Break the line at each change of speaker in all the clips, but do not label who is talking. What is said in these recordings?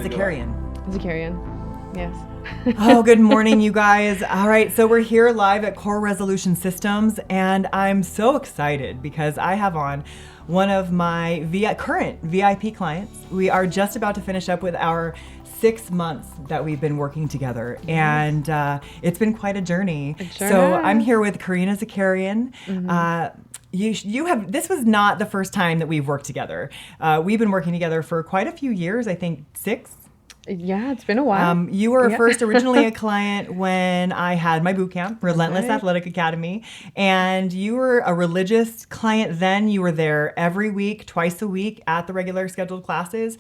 Zakaryan.
Zakaryan, yes.
Oh, good morning, you guys. All right, so we're here live at Core Resolution Systems, and I'm so excited because I have on one of my current VIP clients. We are just about to finish up with our 6 months that we've been working together, and it's been quite a journey.
Sure
So
has.
I'm here with Karina Zakaryan. You have, this was not the first time that we've worked together. We've been working together for quite a few years, I think 6.
Yeah, it's been a while.
You were first originally a client when I had my boot camp, Relentless
Right.
Athletic Academy, and you were a religious client then. You were there every week, twice a week at the regular scheduled classes,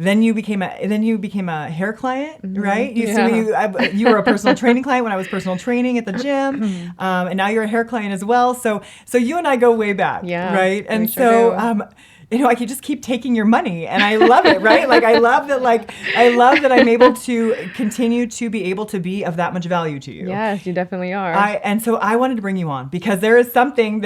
then you became a hair client, right? You were a personal training client when I was personal training at the gym, and now you're a hair client as well. So you and I go way back,
Yeah,
right? And
we sure do.
I could just keep taking your money, and I love it, right? I love that I'm able to continue to be able to be of that much value to you.
Yes, you definitely are.
And so I wanted to bring you on because there's something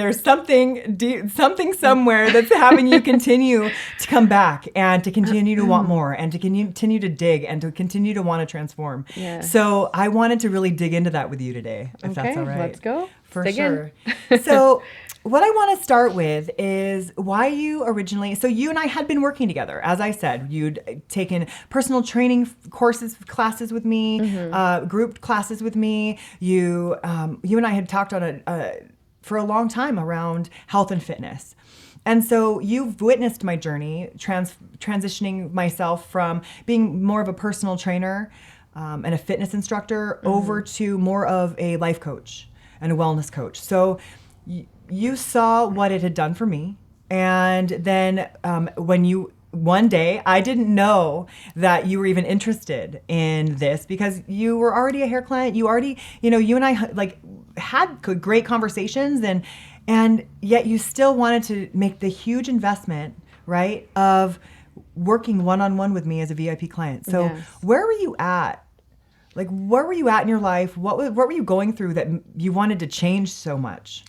somewhere that's having you continue to come back and to continue to want more and to continue to dig and to continue to want to transform.
Yeah.
So I wanted to really dig into that with you today, if that's all right.
Let's go.
For
Dig
sure.
in.
So what I want to start with is why you originally, so you and I had been working together. As I said, you'd taken personal training classes with me, group classes with me. You and I had talked on for a long time around health and fitness. And so you've witnessed my journey, transitioning myself from being more of a personal trainer and a fitness instructor over to more of a life coach and a wellness coach. So you saw what it had done for me. And then one day, I didn't know that you were even interested in this because you were already a hair client. You already, you and I had great conversations and yet you still wanted to make the huge investment, right, of working one-on-one with me as a VIP client. So
Yes.
where were you at? Where were you at in your life? What were you going through that you wanted to change so much?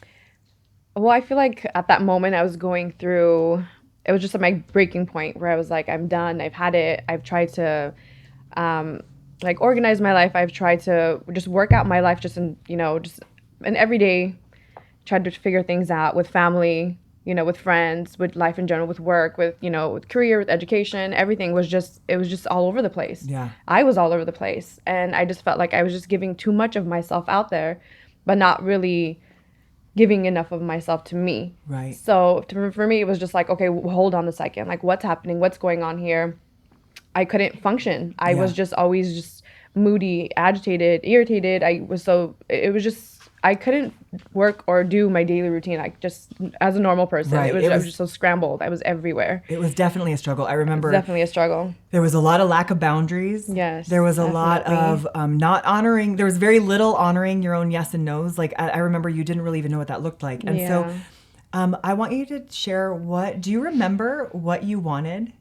Well, I feel like at that moment I was going through, it was just my breaking point where I was like, I'm done. I've had it. I've tried to organize my life. I've tried to just work out my life just an everyday, tried to figure things out with family, with friends, with life in general, with work, with career, with education. Everything was just all over the place.
Yeah.
I was all over the place. And I just felt like I was just giving too much of myself out there, but not really giving enough of myself to me.
Right.
So for me, it was just like, okay, hold on a second. What's happening? What's going on here? I couldn't function. I was just always just moody, agitated, irritated. I couldn't work or do my daily routine. As a normal person,
Right.
I was just so scrambled. I was everywhere.
It was definitely a struggle. I remember
Definitely a struggle.
there was a lot of lack of boundaries.
Yes,
There was a lot
definitely.
of not honoring. There was very little honoring your own yes and no's. I remember you didn't really even know what that looked like. And so I want you to share do you remember what you wanted?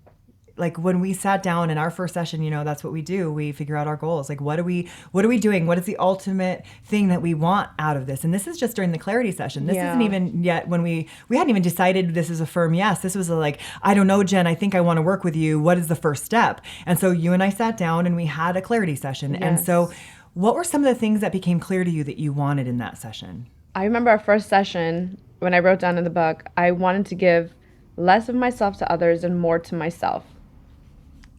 When we sat down in our first session, that's what we do. We figure out our goals. What are we doing? What is the ultimate thing that we want out of this? And this is just during the clarity session. This isn't even yet when we hadn't even decided this is a firm yes. This was I don't know, Jen, I think I want to work with you. What is the first step? And so you and I sat down and we had a clarity session.
Yes.
And so what were some of the things that became clear to you that you wanted in that session?
I remember our first session when I wrote down in the book, I wanted to give less of myself to others and more to myself.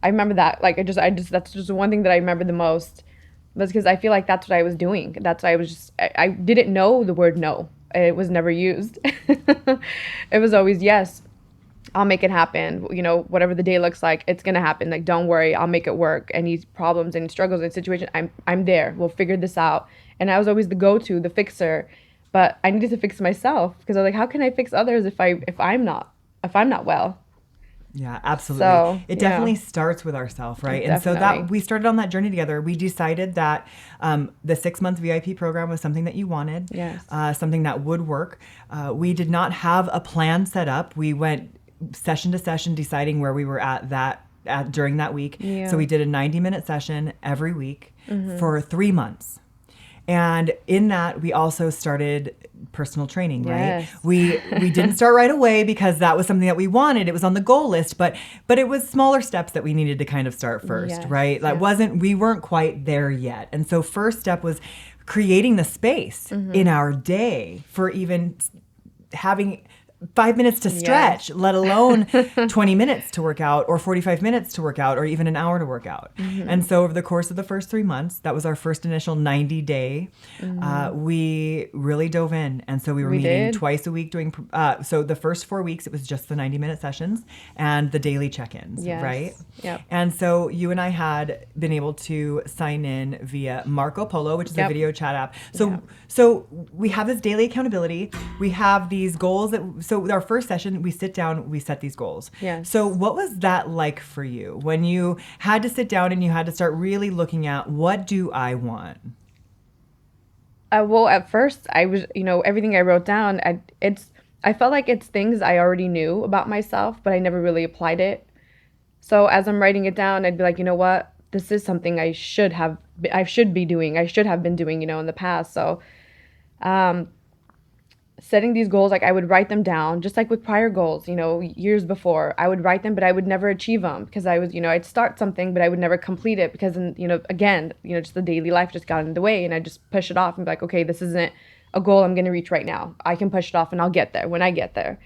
I remember that. That's just one thing that I remember the most. That's because I feel like that's what I was doing. That's why I didn't know the word no. It was never used. It was always yes. I'll make it happen. Whatever the day looks like, it's gonna happen. Don't worry, I'll make it work. Any problems, any struggles, any situation, I'm there. We'll figure this out. And I was always the go-to, the fixer. But I needed to fix myself because I was like, how can I fix others if I'm not well?
Yeah, absolutely.
So,
it definitely starts with ourselves, right? And so that we started on that journey together. We decided that the 6-month VIP program was something that you wanted,
Yes.
Something that would work. We did not have a plan set up. We went session to session, deciding where we were during that week.
Yeah.
So we did a 90-minute session every week for 3 months. And in that, we also started personal training,
Yes.
right? We didn't start right away because that was something that we wanted. It was on the goal list, but it was smaller steps that we needed to kind of start first,
Yes,
right? That
yes.
we weren't quite there yet. And so first step was creating the space in our day for even having 5 minutes to stretch, let alone 20 minutes to work out or 45 minutes to work out or even an hour to work out. And so over the course of the first 3 months, that was our first initial 90 day, we really dove in. And so we were meeting
did.
twice a week doing, so the first 4 weeks, it was just the 90-minute sessions and the daily check-ins,
Yes.
right?
Yep.
And so you and I had been able to sign in via Marco Polo, which is a
Yep.
video chat app. So
Yep.
so we have this daily accountability. We have these goals so with our first session, we sit down, we set these goals.
Yes.
So what was that like for you when you had to sit down and you had to start really looking at what do I want?
Well, at first, I was, everything I wrote down, I felt like it's things I already knew about myself, but I never really applied it. So as I'm writing it down, I'd be like, you know what? This is something I should be doing. I should have been doing, in the past. So, setting these goals, like I would write them down, just like with prior goals, years before. I would write them, but I would never achieve them because I was, I'd start something, but I would never complete it because, again, just the daily life just got in the way and I just push it off and be like, okay, this isn't a goal I'm going to reach right now. I can push it off and I'll get there when I get there.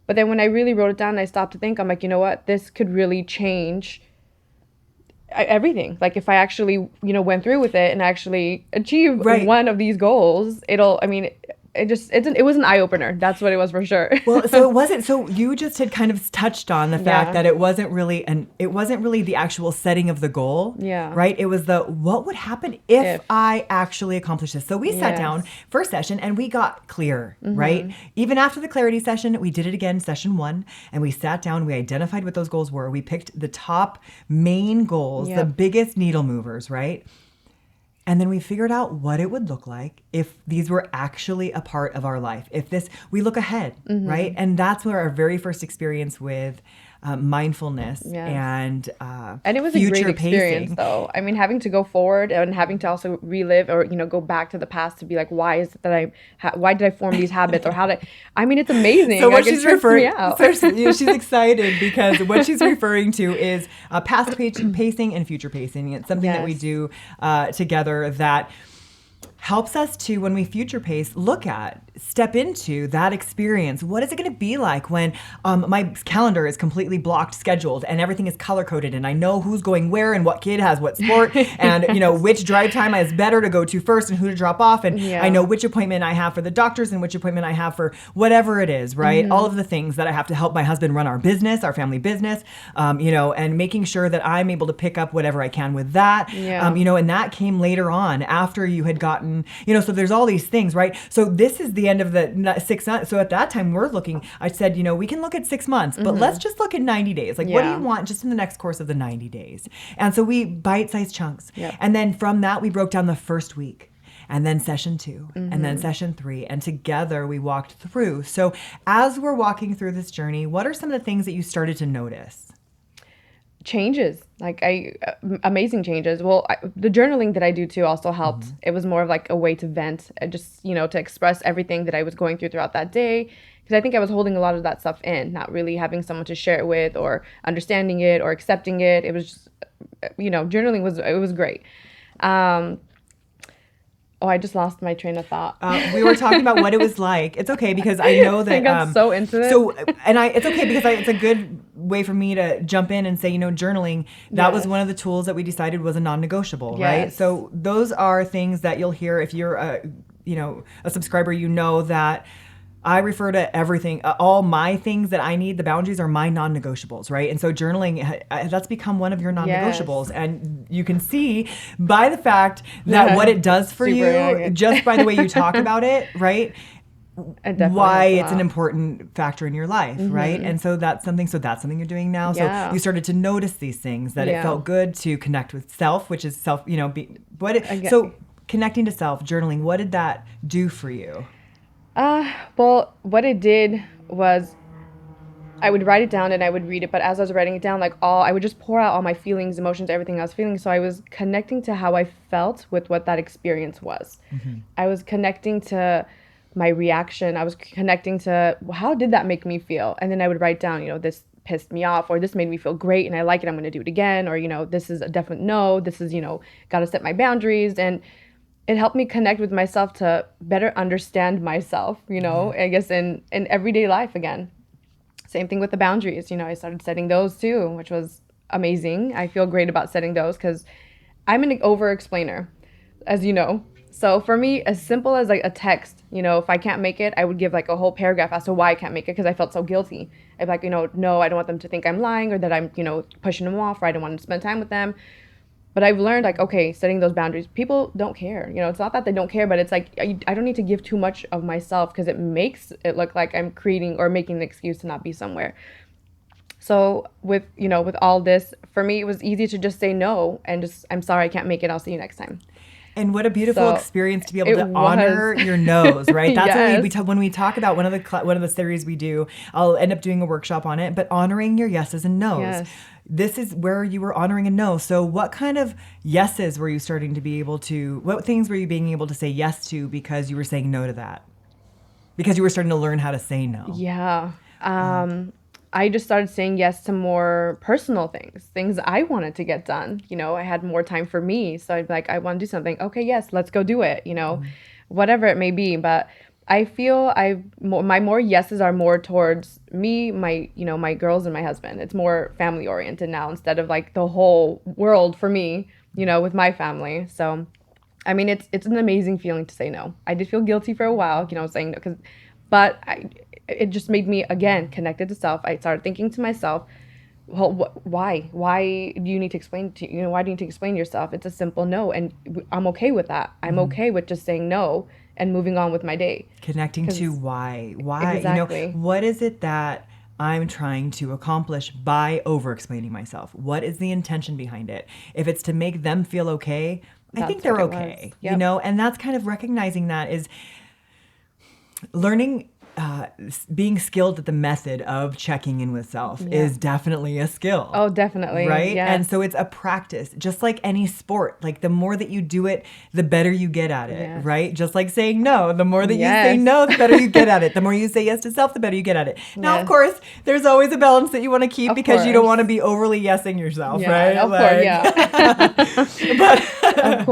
But then when I really wrote it down and I stopped to think, I'm like, you know what? This could really change everything. Like if I actually, went through with it and actually achieve one of these goals, it was an eye opener. That's what it was for sure.
Well, so it wasn't. So you just had kind of touched on the fact
Yeah.
that it wasn't really the actual setting of the goal.
Yeah.
Right. It was what would happen if I actually accomplish this. So we sat down first session and we got clear. Right. Even after the clarity session, we did it again, session 1, and we sat down. We identified what those goals were. We picked the top main goals, the biggest needle movers. Right. And then we figured out what it would look like if these were actually a part of our life. We look ahead, right? And that's where our very first experience with mindfulness and
it was
future
a great experience,
pacing.
though. I mean, having to go forward and having to also relive or go back to the past to be like, why is it that why did I form these habits or how did I mean, it's amazing.
So what
Like, it
she's
trips me
referring,
out.
so she's excited because what she's referring to is past pacing and future pacing. It's something that we
Yes.
do together that helps us to, when we future pace, step into that experience. What is it going to be like when my calendar is completely blocked, scheduled, and everything is color coded, and I know who's going where and what kid has what sport, and which drive time is better to go to first and who to drop off, and I know which appointment I have for the doctors and which appointment I have for whatever it is, right? All of the things that I have to help my husband run our business, our family business, and making sure that I'm able to pick up whatever I can with that, and that came later on after you had gotten, so there's all these things, right? So this is the end of the 6 months. So at that time I said, we can look at 6 months, but let's just look at 90 days. Like, what do you want just in the next course of the 90 days? And so we bite-sized chunks.
Yep.
And then from that, we broke down the first week. And then session 2, and then session 3, and together we walked through. So as we're walking through this journey, what are some of the things that you started to notice?
Changes, amazing changes. Well, the journaling that I do too also helped. It was more of like a way to vent, just to express everything that I was going throughout that day, because I think I was holding a lot of that stuff in, not really having someone to share it with or understanding it or accepting it. It was just, journaling was great. I just lost my train of thought.
We were talking about what it was like. It's okay because I know that
I got so into it.
So, it's okay because it's a good way for me to jump in and say, journaling, that was one of the tools that we decided was a non-negotiable, right? So those are things that you'll hear if you're a subscriber, that I refer to everything, all my things that I need, the boundaries are my non-negotiables, right? And so journaling, that's become one of your non-negotiables. Yes. And you can see by the fact that what it does for you, just by the way you talk about it, right? Why it's an important factor in your life, right? And so that's something you're doing now. So you started to notice these things, that it felt good to connect with self, which is self, so connecting to self, journaling, what did that do for you?
Well, what it did was I would write it down and I would read it, but as I was writing it down, I would just pour out all my feelings, emotions, everything I was feeling. So I was connecting to how I felt with what that experience was. I was connecting to my reaction. I was connecting to, well, how did that make me feel? And then I would write down, this pissed me off, or this made me feel great and I like it, I'm going to do it again, or this is a definite no, this is got to set my boundaries. And it helped me connect with myself to better understand myself, I guess in everyday life again. Same thing with the boundaries. I started setting those too, which was amazing. I feel great about setting those because I'm an over-explainer, as you know. So for me, as simple as like a text, if I can't make it, I would give like a whole paragraph as to why I can't make it because I felt so guilty. I'd be like, no, I don't want them to think I'm lying or that I'm, pushing them off or I don't want to spend time with them. But I've learned like, okay, setting those boundaries, people don't care. It's not that they don't care, but it's like, I don't need to give too much of myself because it makes it look like I'm creating or making an excuse to not be somewhere. So with all this, for me, it was easy to just say no and just, I'm sorry, I can't make it. I'll see you next time.
And what a beautiful experience to be able to honor your no's, right? That's
yes.
when we talk about one of the series we do. I'll end up doing a workshop on it, but honoring your yeses and no's.
Yes.
This is where you were honoring a no. So what kind of yeses were you starting to be able to? What things were you being able to say yes to because you were saying no to that? Because you were starting to learn how to say no.
Yeah. I just started saying yes to more personal things I wanted to get done. I had more time for me. So I'd be like, I want to do something. Okay, yes, let's go do it, whatever it may be. But I feel my more yeses are more towards me, my girls and my husband. It's more family oriented now instead of like the whole world for me, with my family. So, I mean, it's an amazing feeling to say no. I did feel guilty for a while, saying no, but it just made me, again, connected to self. I started thinking to myself, well, why? Why do you need to explain why do you need to explain yourself? It's a simple no. And I'm okay with that. I'm okay with just saying no and moving on with my day.
Connecting to why. Why?
Exactly.
What is it that I'm trying to accomplish by over-explaining myself? What is the intention behind it? If it's to make them feel okay, I think they're okay.
Yep.
And that's kind of recognizing that is learning. Being skilled at the method of checking in with self is definitely a skill.
Oh, definitely.
Right?
Yes.
And so it's a practice, just like any sport. Like the more that you do it, the better you get at it,
Yes.
right? Just like saying no. The more that you say no, the better you get at it. The more you say yes to self, the better you get at it. Now, of course, there's always a balance that you want to keep because you don't want to be overly yesing yourself, right?
Of course, yeah. But of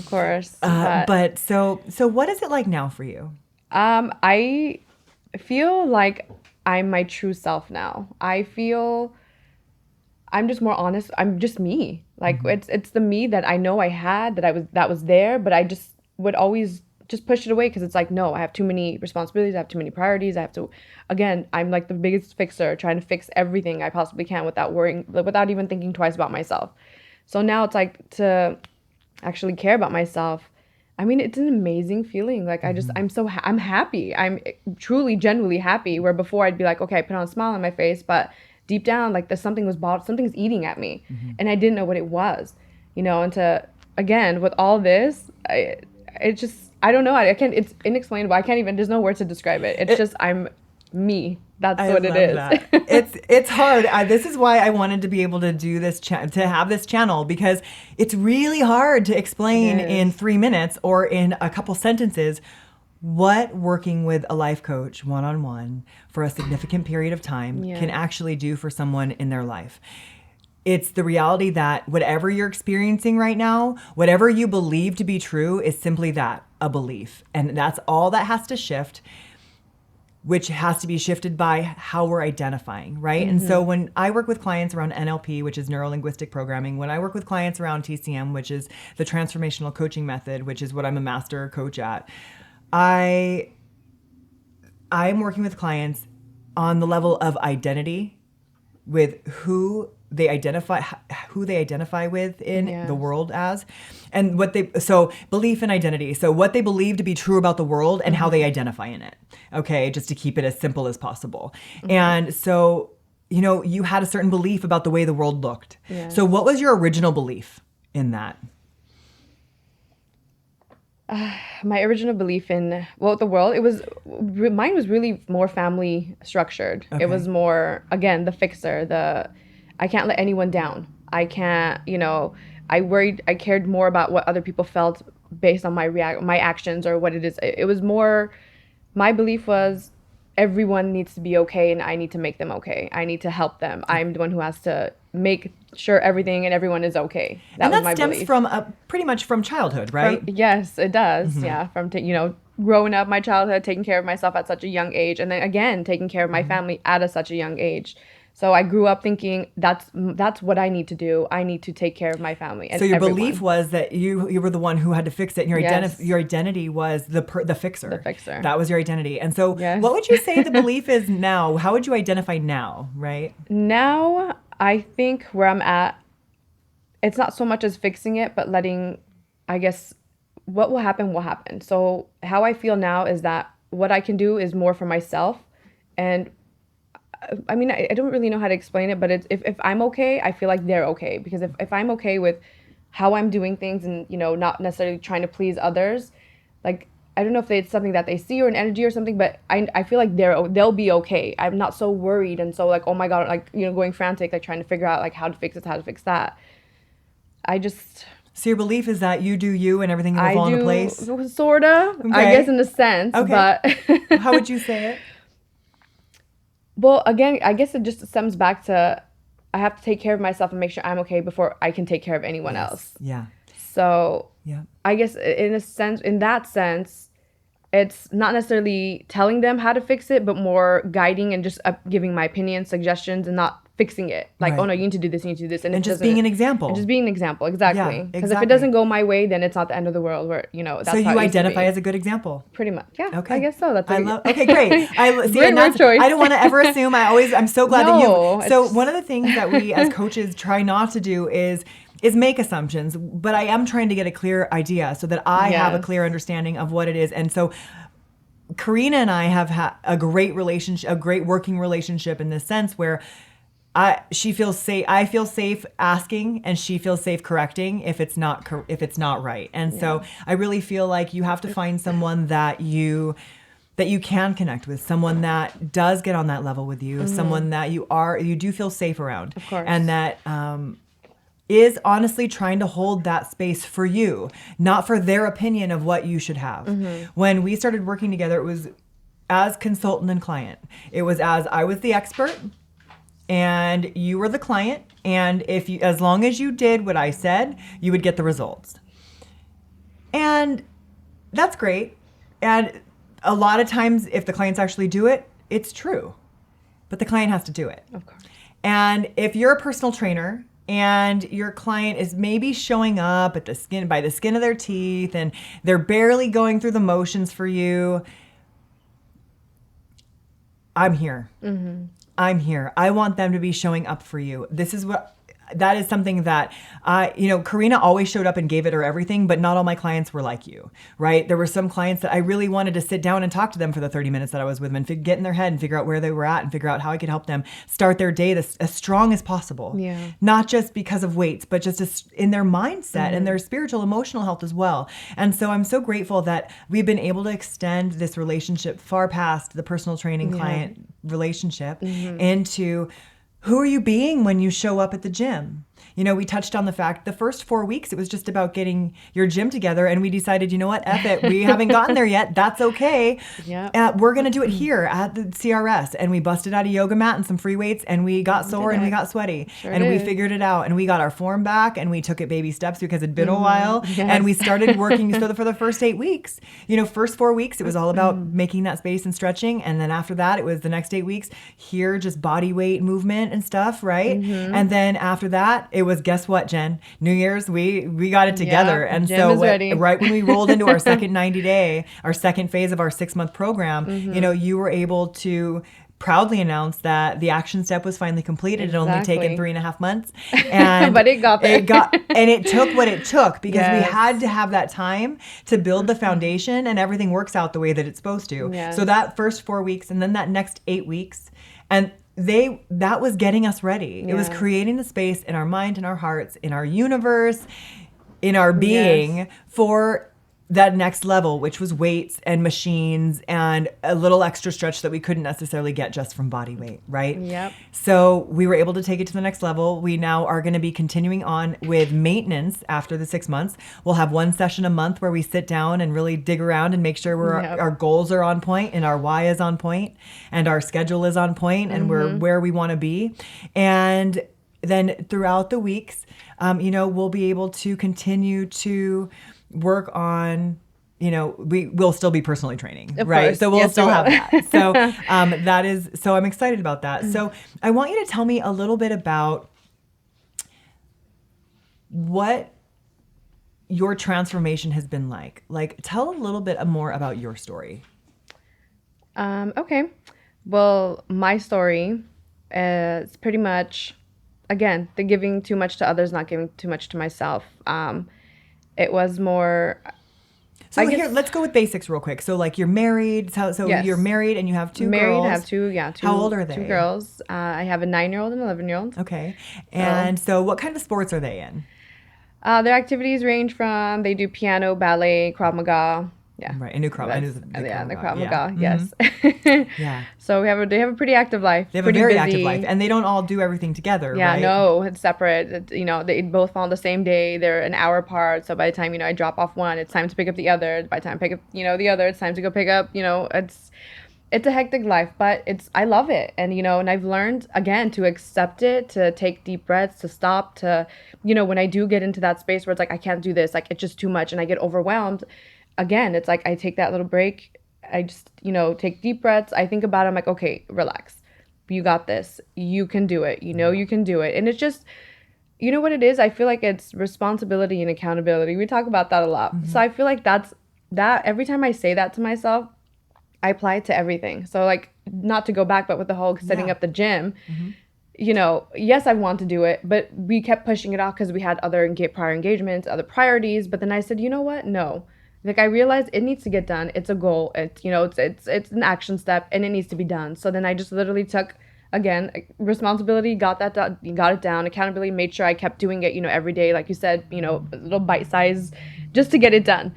course.
But so what is it like now for you?
I feel like I'm my true self now. I feel I'm just more honest. I'm just me. Like it's the me that I know I had that was there, but I just would always just push it away because it's like, no, I have too many responsibilities. I have too many priorities. I have to, again, I'm like the biggest fixer, trying to fix everything I possibly can without worrying, without even thinking twice about myself. So now it's like to actually care about myself. I mean, it's an amazing feeling. Like I'm happy. I'm truly, genuinely happy. Where before I'd be like, okay, I put on a smile on my face, but deep down, like something's eating at me, and I didn't know what it was, And again, with all this, I don't know. I can't. It's inexplainable. I can't even. There's no words to describe it. It's just I'm me. That's what it is.
That. It's hard. This is why I wanted to be able to do this to have this channel, because it's really hard to explain in 3 minutes or in a couple sentences what working with a life coach one-on-one for a significant period of time can actually do for someone in their life. It's the reality that whatever you're experiencing right now, whatever you believe to be true is simply that, a belief. And that's all that has to shift, which has to be shifted by how we're identifying, right? And so when I work with clients around NLP, which is neuro-linguistic programming, when I work with clients around TCM, which is the transformational coaching method, which is what I'm a master coach at, I'm working with clients on the level of identity with who they identify with in the world as, and so belief and identity. So what they believe to be true about the world and how they identify in it. Okay. Just to keep it as simple as possible. And so, you had a certain belief about the way the world looked. Yeah. So what was your original belief in that?
My original belief in the world, mine was really more family structured. Okay. It was more, again, the fixer, I can't let anyone down. I can't, I cared more about what other people felt based on my actions or what it is. It was more my belief was everyone needs to be okay and I need to make them okay. I need to help them. I'm the one who has to make sure everything and everyone is okay.
That
was my
stems
belief.
from pretty much from childhood, right?
Yes, it does. Yeah, from growing up, my childhood, taking care of myself at such a young age, and then again taking care of my family at such a young age. So I grew up thinking that's what I need to do. I need to take care of my family. And
so your
everyone.
belief was that you were the one who had to fix it, and
Yes.
your identity was the fixer.
The fixer.
That was your identity. And so,
Yes.
what would you say the belief is now? How would you identify now? Right
Now, I think where I'm at, it's not so much as fixing it, but letting, I guess, what will happen will happen. So how I feel now is that what I can do is more for myself, and I mean, I don't really know how to explain it, but if I'm okay, I feel like they're okay. Because if I'm okay with how I'm doing things and, not necessarily trying to please others, like, I don't know if it's something that they see or an energy or something, but I feel like they'll be okay. I'm not so worried and so like, oh my God, like, going frantic, like trying to figure out like how to fix this, how to fix that.
So your belief is that you do you and everything will fall into place?
Sorta,
Okay.
I guess in a sense,
Okay.
but.
How would you say it?
Well, again, I guess it just stems back to I have to take care of myself and make sure I'm okay before I can take care of anyone else.
Yeah.
So
Yeah.
I guess in that sense, it's not necessarily telling them how to fix it, but more guiding and just giving my opinions, suggestions, and not fixing it. Like,
Right.
oh no, you need to do this, you need to do this.
And just being an example.
And just being an example, exactly.
Yeah,
Because if
exactly.
it doesn't go my way, then it's not the end of the world where, that's
So
how
you
it used to
identify
be.
as a good example.
Pretty much. Yeah.
Okay.
I guess so. That's
Okay, great.
Great
and
word choice.
I don't want to ever assume. I'm so glad that
No,
you. So
it's-
one of the things that we as coaches try not to do is make assumptions, but I am trying to get a clear idea so that I have a
Yes.
clear understanding of what it is. And so Karina and I have had a great relationship, a great working relationship in this sense where she feels safe. I feel safe asking, and she feels safe correcting if it's not right. And so I really feel like you have to find someone that you can connect with, someone that does get on that level with you, someone that you do feel safe around,
Of course.
and that is honestly trying to hold that space for you, not for their opinion of what you should have. When we started working together, it was as consultant and client. It was as I was the expert and you were the client, and as long as you did what I said, you would get the results. And that's great. And a lot of times if the clients actually do it, it's true. But the client has to do it.
Of course.
And if you're a personal trainer and your client is maybe showing up by the skin of their teeth and they're barely going through the motions for you, I'm here. I'm here. I want them to be showing up for you. That is something that, Karina always showed up and gave it her everything, but not all my clients were like you, right? There were some clients that I really wanted to sit down and talk to them for the 30 minutes that I was with them and get in their head and figure out where they were at and figure out how I could help them start their day as strong as possible.
Yeah.
Not just because of weights, but just in their mindset and their spiritual, emotional health as well. And so I'm so grateful that we've been able to extend this relationship far past the personal training client relationship into who are you being when you show up at the gym? We touched on the fact the first 4 weeks, it was just about getting your gym together. And we decided, you know what, F it. We haven't gotten there yet. That's okay.
Yeah.
We're going to do it here at the CRS. And we busted out a yoga mat and some free weights and we got sore and we got sweaty.
Sure
and we
did.
figured it out. And we got our form back and we took it baby steps because it'd been a while.
Yes.
And we started working for the first 8 weeks. First 4 weeks, it was all about making that space and stretching. And then after that, it was the next 8 weeks here, just body weight movement and stuff, right? And then after that, it was, guess what, Jen? New Year's, we got it together.
Yeah,
And
gym
so
is ready.
right when we rolled into our second 90-day, our second phase of our 6-month program, you were able to proudly announce that the action step was finally completed. It only taken 3.5 months. And
But it got there.
And it took what it took because we
Yes.
had to have that time to build the foundation and everything works out the way that it's supposed to.
Yes.
So that first 4 weeks and then that next 8 weeks, and that was getting us ready. It was
Yeah.
creating the space in our mind, in our hearts, in our universe, in our being for that next level, which was weights and machines and a little extra stretch that we couldn't necessarily get just from body weight, right?
Yep.
So we were able to take it to the next level. We now are going to be continuing on with maintenance after the 6 months. We'll have one session a month where we sit down and really dig around and make sure our goals are on point and our why is on point and our schedule is on point and we're where we want to be. And then throughout the weeks, we'll be able to continue to work on, we will still be personally training,
of
right?
course.
So we'll
Yes,
still
we
have
will.
that. So I'm excited about that. So I want you to tell me a little bit about what your transformation has been like. Like, tell a little bit more about your story.
Okay. Well, my story is pretty much, again, the giving too much to others, not giving too much to myself. It was more.
So here, let's go with basics real quick. So, like, you're married. So
Yes.
you're married and you have two
Married,
girls.
I have two. How
old are they?
Two girls. I have a 9-year-old and 11-year-old.
Okay. And so what kind of sports are they in?
Their activities range from they do piano, ballet, Krav Maga. Yeah.
Right. I knew Krav. I knew the
Krav Maga.
Yeah.
Yes.
Yeah.
So they have a pretty active life.
They have
pretty
a very
busy.
active life, and they don't all do everything together,
Yeah,
right?
no, it's separate. They both fall on the same day. They're an hour apart. So by the time, I drop off one, it's time to pick up the other. By the time I pick up, the other, it's time to go pick up, it's a hectic life, but I love it. And, and I've learned, again, to accept it, to take deep breaths, to stop, to, when I do get into that space where it's like, I can't do this, like, it's just too much and I get overwhelmed. Again, it's like I take that little break. I just, take deep breaths. I think about it. I'm like, okay, relax. You got this. You can do it. You can do it. And it's just, you know what it is? I feel like it's responsibility and accountability. We talk about that a lot. Mm-hmm. So I feel like that every time I say that to myself, I apply it to everything. So, like, not to go back, but with the whole setting up the gym, yes, I want to do it, but we kept pushing it off because we had other prior engagements, other priorities. But then I said, you know what? No. Like, I realized it needs to get done. It's a goal. It's an action step, and it needs to be done. So then I just literally took, again, responsibility, got it down, accountability, made sure I kept doing it, every day. Like you said, a little bite size just to get it done.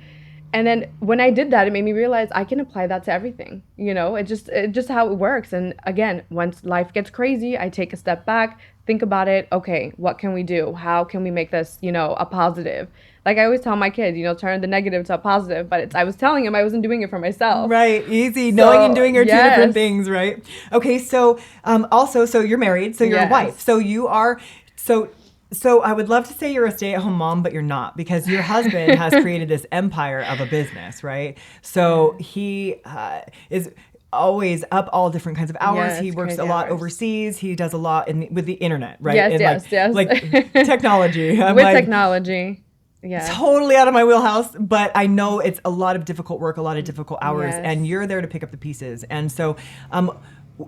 And then when I did that, it made me realize I can apply that to everything. It's just how it works. And again, once life gets crazy, I take a step back, think about it. Okay, what can we do? How can we make this, a positive? Like I always tell my kids, turn the negative to a positive. But I was telling him I wasn't doing it for myself.
Right, easy. Knowing and doing are two different things, right? Okay, so also, so you're married, so you're a wife. So you are, So I would love to say you're a stay-at-home mom, but you're not, because your husband has created this empire of a business, right? So he is always up all different kinds of hours. He works a lot overseas. He does a lot with the internet, right?
Yes.
Like technology.
Technology. Yeah.
Totally out of my wheelhouse, but I know it's a lot of difficult work, a lot of difficult hours, and you're there to pick up the pieces. And so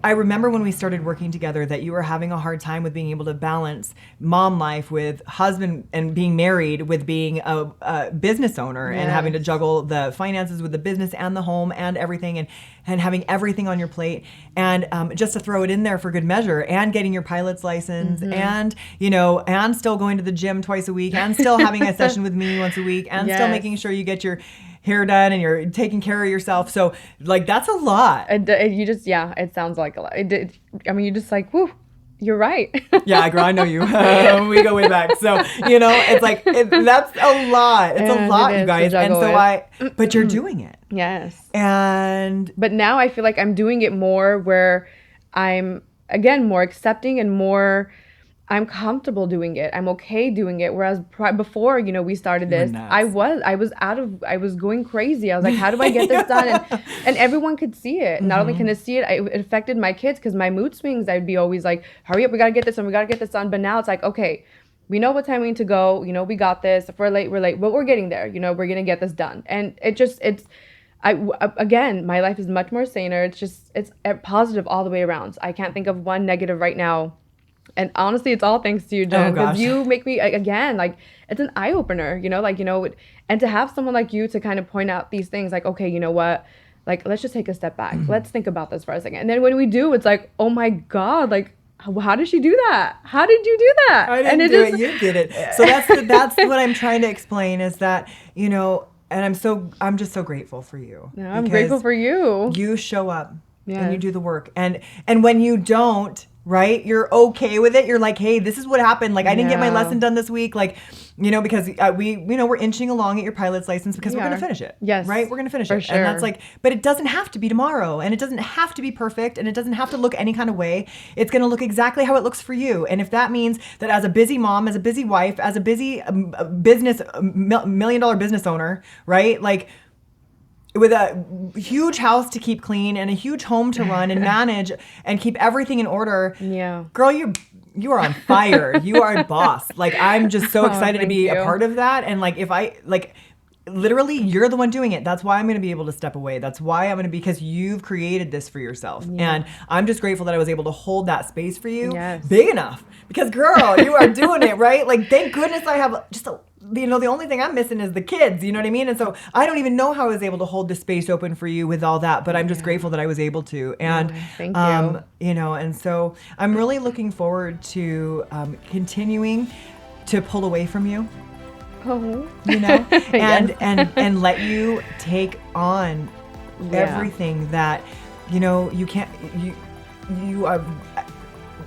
I remember when we started working together that you were having a hard time with being able to balance mom life with husband and being married with being a business owner and having to juggle the finances with the business and the home and everything and having everything on your plate. And just to throw it in there for good measure, and getting your pilot's license and, and still going to the gym twice a week and still having a session with me once a week and still making sure you get your hair done and you're taking care of yourself. So, like, that's a lot.
It sounds like a lot. You just like, whoo, you're right.
Yeah, girl, I know you. We go way back. So, it's like, that's a lot. It's a lot, you guys. And so but you're doing it.
Yes.
But
now I feel like I'm doing it more where I'm, again, more accepting and more, I'm comfortable doing it. I'm okay doing it. Whereas before, we started this, I was going crazy. I was like, how do I get this done? And everyone could see it. Not only can they see it, it affected my kids, because my mood swings, I'd be always like, hurry up, we got to get this done. We got to get this done. But now it's like, okay, we know what time we need to go. We got this. If we're late, we're late. But we're getting there. We're going to get this done. And again, my life is much more saner. It's positive all the way around. I can't think of one negative right now. And honestly, it's all thanks to you, Jen, because you make me, again, like, it's an eye-opener, and to have someone like you to kind of point out these things, like, okay, you know what, like, let's just take a step back. Let's think about this for a second. And then when we do, it's like, oh my God, like, how did she do that? How did you do that?
I didn't do it. You did it. So that's what I'm trying to explain, is that, I'm just so grateful for you.
No, I'm grateful for you.
You show up
Yes.
and you do the work. And when you don't, right, you're okay with it. You're like, hey, this is what happened. Like, I didn't get my lesson done this week. Like, because we're inching along at your pilot's license because we're going to finish it.
Yes.
Right? We're going to finish
For
it.
sure.
And that's like, but it doesn't have to be tomorrow. And it doesn't have to be perfect. And it doesn't have to look any kind of way. It's going to look exactly how it looks for you. And if that means that as a busy mom, as a busy wife, as a busy million-dollar business owner, right? Like, with a huge house to keep clean and a huge home to run and manage and keep everything in order.
Yeah.
Girl, you are on fire. You are a boss. Like, I'm just so excited to be a part of that. And literally, you're the one doing it. That's why I'm going to be able to step away. That's why I'm going to be, because you've created this for yourself. Yeah. And I'm just grateful that I was able to hold that space for you big enough, because girl, you are doing it, right? Like, thank goodness I have just the only thing I'm missing is the kids, you know what I mean? And so I don't even know how I was able to hold the space open for you with all that, but I'm just grateful that I was able to. And,
thank you.
And so I'm really looking forward to continuing to pull away from you.
Oh.
And let you take on everything that, you can't, you are,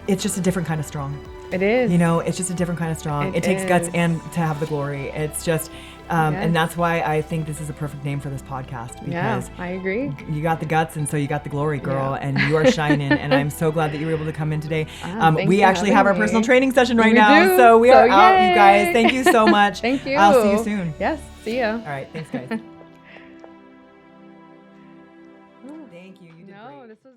it's just a different kind of strong.
It is.
It's just a different kind of strong. It takes guts and to have the glory. It's just, and that's why I think this is a perfect name for this podcast, because
I agree.
You got the guts, and so you got the glory, girl, and you are shining. And I'm so glad that you were able to come in today. We actually have our personal training session right now, so we are out, you guys. Thank you so much.
Thank you.
I'll see you soon.
Yes, see ya.
All right, thanks, guys. Thank you. You did great.
This was